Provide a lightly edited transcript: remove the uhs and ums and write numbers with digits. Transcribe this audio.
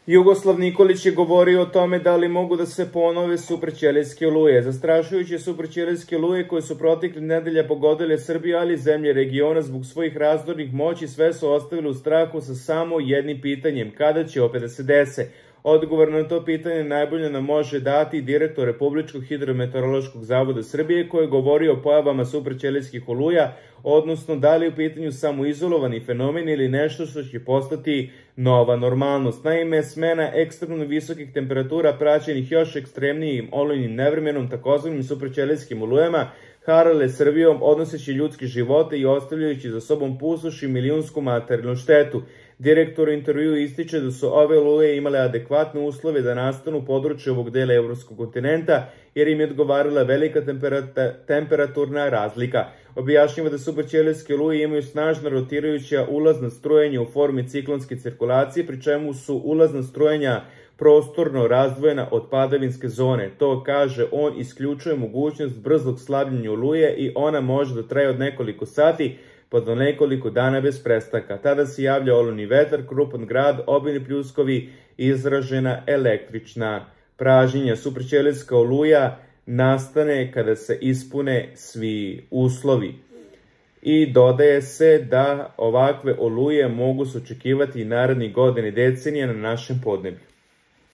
Jugoslav Nikolić je govorio o tome da li mogu da se ponove supraćelijske oluje. Zastrašujuće supraćelijske oluje koje su protekle nedelja pogodile Srbiju, ali i zemlje regiona zbog svojih razdornih moći sve su ostavili u strahu sa samo jednim pitanjem: kada će opet da se dese? Odgovor na to pitanje najbolje nam može dati direktor Republičkog hidrometeorološkog zavoda Srbije, koji je govorio o pojavama supraćelijskih oluja, odnosno da li je u pitanju samo izolovani fenomen ili nešto što će postati nova normalnost. Naime, smena ekstremno visokih temperatura praćenih još ekstremnijim olujnim nevremenom, takozvanim supraćelijskim olujama, harale Srbijom, odnoseći ljudske živote i ostavljajući za sobom pustoš i milijunsku materijalnu štetu. Direktor u intervjuu ističe da su ove oluje imale adekvatne uslove da nastanu u području ovog dela evropskog kontinenta, jer im je odgovarala velika temperaturna razlika. Objašnjava da supraćelijske oluje imaju snažno rotirajuća ulazna strujenja u formi ciklonske cirkulacije, pri čemu su ulazna strujenja prostorno razdvojena od padavinske zone. To, kaže on, isključuje mogućnost brzog slabljenja oluje i ona može da traje od nekoliko sati pa do nekoliko dana bez prestanka. Tada se javlja olujni vetar, krupan grad, obilni pljuskovi, izražena električna pražnjenja. Supraćelijska oluja nastane kada se ispune svi uslovi. I dodaje se da ovakve oluje mogu se očekivati i narednih godina i decenija na našem podneblju.